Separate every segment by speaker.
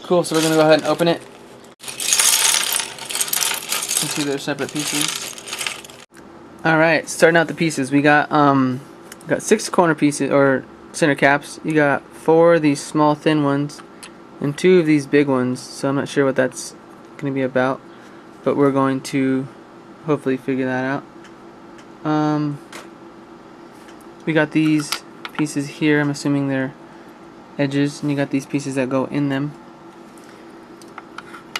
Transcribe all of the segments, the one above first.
Speaker 1: Cool, so we're going to go ahead and open it into their separate pieces. Alright, starting out the pieces, we got 6 corner pieces, or center caps. You got 4 of these small thin ones, and 2 of these big ones, so I'm not sure what that's going to be about, but we're going to hopefully figure that out. We got these pieces here, I'm assuming they're edges, and you got these pieces that go in them.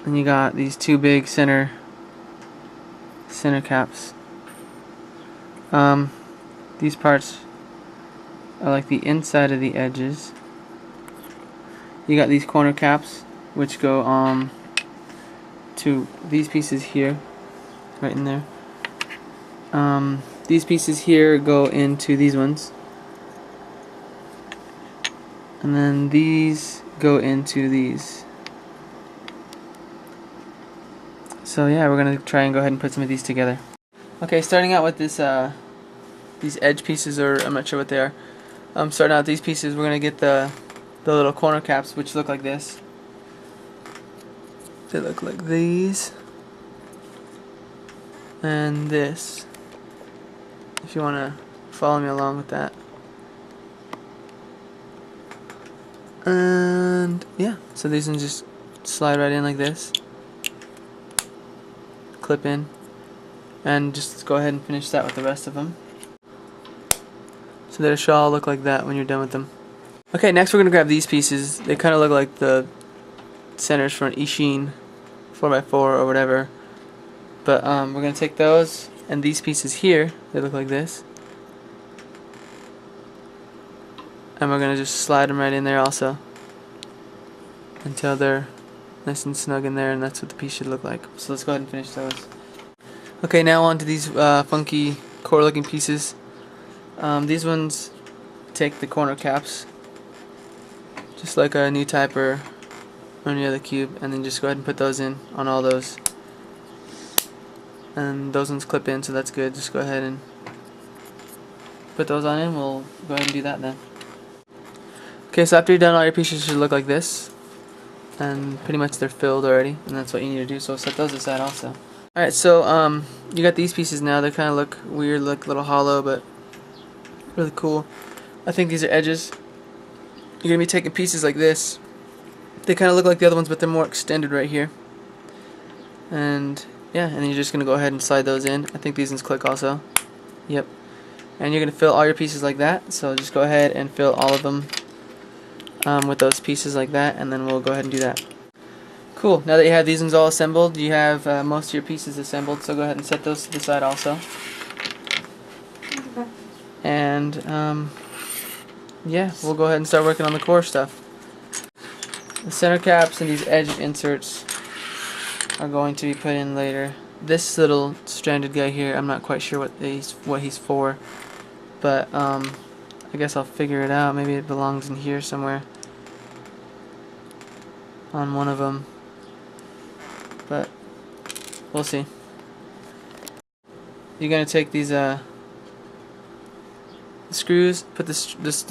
Speaker 1: And you got these 2 big center caps. These parts are like the inside of the edges. You got these corner caps, which go to these pieces here, right in there. These pieces here go into these ones, and then these go into these. So yeah, we're gonna try and go ahead and put some of these together. Okay, starting out with this, these edge pieces, or I'm not sure what they are. Starting out with these pieces, we're gonna get the little corner caps, which look like this. They look like these, and this. If you wanna follow me along with that. And yeah, so these ones just slide right in like this. Clip in, and just go ahead and finish that with the rest of them. So they should all look like that when you're done with them. Okay, next we're going to grab these pieces. They kind of look like the centers for an Ishin 4x4 or whatever. But we're going to take those, and these pieces here, they look like this. And we're going to just slide them right in there also, until they're nice and snug in there, and that's what the piece should look like. So let's go ahead and finish those. Okay, now on to these funky core looking pieces. These ones take the corner caps, just like a new type or any other cube, and then just go ahead and put those in on all those. And those ones clip in, so that's good. Just go ahead and put those on in. We'll go ahead and do that then. Okay, so after you're done, all your pieces should look like this. And pretty much they're filled already, and that's what you need to do, so set those aside also. Alright, so you got these pieces now. They kind of look weird, look a little hollow, but really cool. I think these are edges. You're going to be taking pieces like this. They kind of look like the other ones, but they're more extended right here. And yeah, and then you're just going to go ahead and slide those in. I think these ones click also. Yep. And you're going to fill all your pieces like that, so just go ahead and fill all of them with those pieces like that, and then we'll go ahead and do that. Cool, now that you have these ones all assembled, you have most of your pieces assembled, so go ahead and set those to the side also. And yeah, we'll go ahead and start working on the core stuff. The center caps and these edge inserts are going to be put in later. This little stranded guy here, I'm not quite sure what he's for, but I guess I'll figure it out. Maybe it belongs in here somewhere on one of them, but we'll see. You're gonna take these screws, put the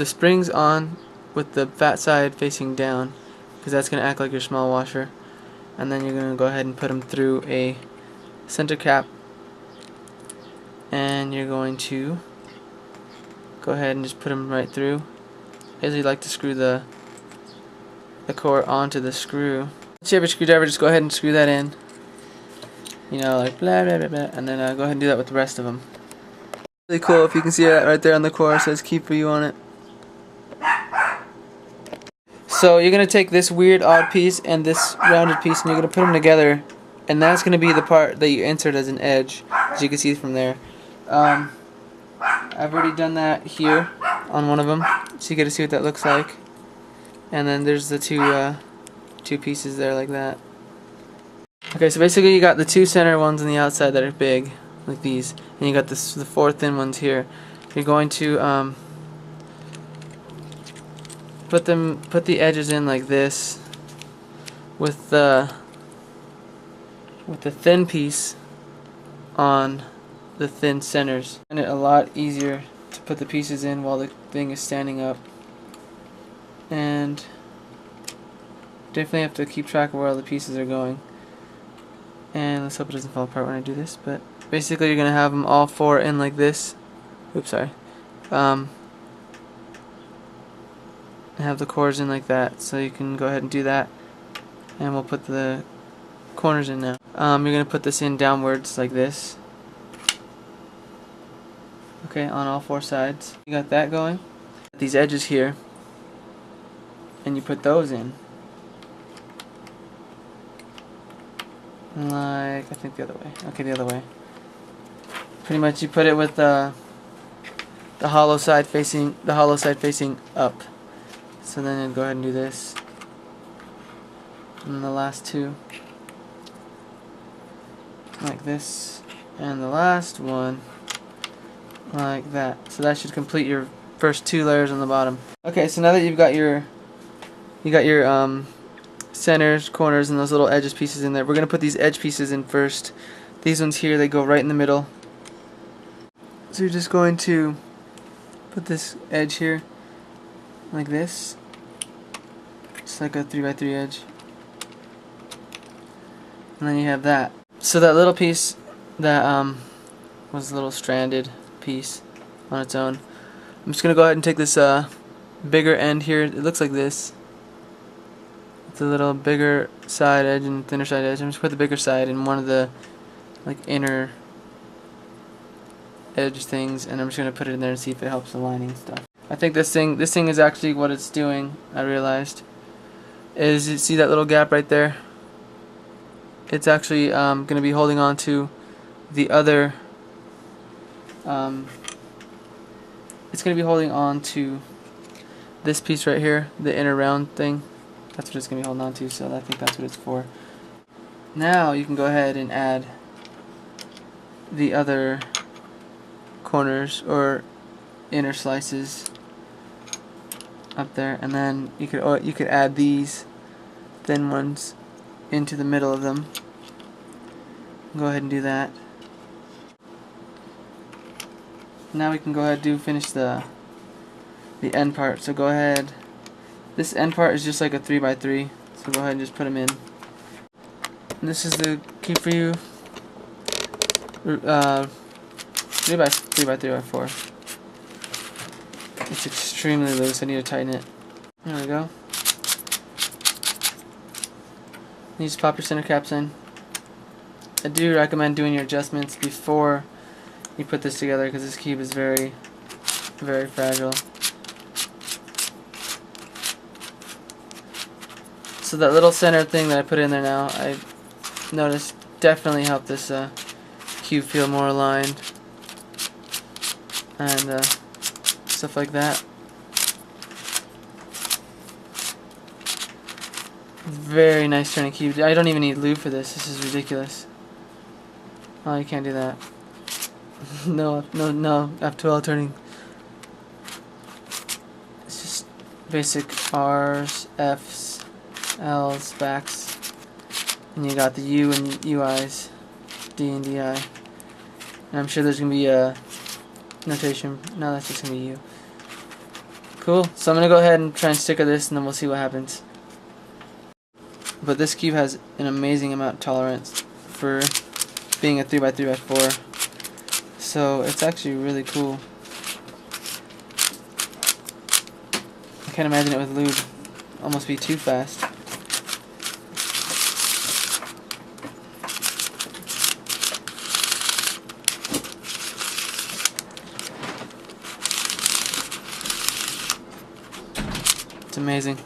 Speaker 1: springs on with the fat side facing down, because that's gonna act like your small washer, and then you're gonna go ahead and put them through a center cap, and you're going to go ahead and just put them right through. I usually like to screw the core onto the screw. If you have a screwdriver, just go ahead and screw that in. You know, like blah blah blah blah, and then go ahead and do that with the rest of them. Really cool if you can see that right there on the core. It says "Keep for you" on it. So you're gonna take this weird odd piece and this rounded piece, and you're gonna put them together, and that's gonna be the part that you insert as an edge, as you can see from there. I've already done that here on one of them, so you get to see what that looks like. And then there's the two pieces there like that. Okay, so basically you got the 2 center ones on the outside that are big, like these, and you got the 4 thin ones here. You're going to put the edges in like this, with the thin piece on the thin centers. And it's a lot easier to put the pieces in while the thing is standing up. And definitely have to keep track of where all the pieces are going. And let's hope it doesn't fall apart when I do this, but basically you're gonna have them all 4 in like this. Oops, sorry. And have the cores in like that, so you can go ahead and do that. And we'll put the corners in now. You're gonna put this in downwards like this. Okay, on all 4 sides. You got that going. These edges here, and you put those in. Like, I think the other way. Okay, the other way. Pretty much you put it with the hollow side facing up. So then you'd go ahead and do this. And the last 2 like this, and the last one like that. So that should complete your first 2 layers on the bottom. Okay, so now that you've got your centers, corners, and those little edges pieces in there, we're gonna put these edge pieces in first. These ones here, they go right in the middle. So you're just going to put this edge here like this, just like a 3x3 edge, and then you have that. So that little piece that was a little stranded piece on its own, I'm just gonna go ahead and take this bigger end here. It looks like this. It's a little bigger side edge and thinner side edge. I'm just gonna put the bigger side in one of the like inner edge things, and I'm just gonna put it in there and see if it helps the lining and stuff. I think this thing is actually what it's doing. I realized is, you see that little gap right there? It's actually gonna be holding on to the other. It's gonna be holding on to this piece right here, the inner round thing. That's what it's gonna be holding on to. So I think that's what it's for. Now you can go ahead and add the other corners or inner slices up there, and then you could add these thin ones into the middle of them. Go ahead and do that. Now we can go ahead and finish the end part. So go ahead. This end part is just like a 3x3. So go ahead and just put them in. And this is the key for you. 3x4. It's extremely loose. I need to tighten it. There we go. You just pop your center caps in. I do recommend doing your adjustments before you put this together, because this cube is very, very fragile. So that little center thing that I put in there now, I noticed definitely helped this cube feel more aligned and stuff like that. Very nice turning cube. I don't even need lube for this. This is ridiculous. Oh, you can't do that. No, F12 turning. It's just basic R's, F's, L's, backs, and you got the U and UIs, D and DI. And I'm sure there's gonna be a notation. No, that's just gonna be U. Cool. So I'm gonna go ahead and try and sticker this, and then we'll see what happens. But this cube has an amazing amount of tolerance for being a 3x3x4. So it's actually really cool. I can't imagine it with lube. Almost be too fast. It's amazing.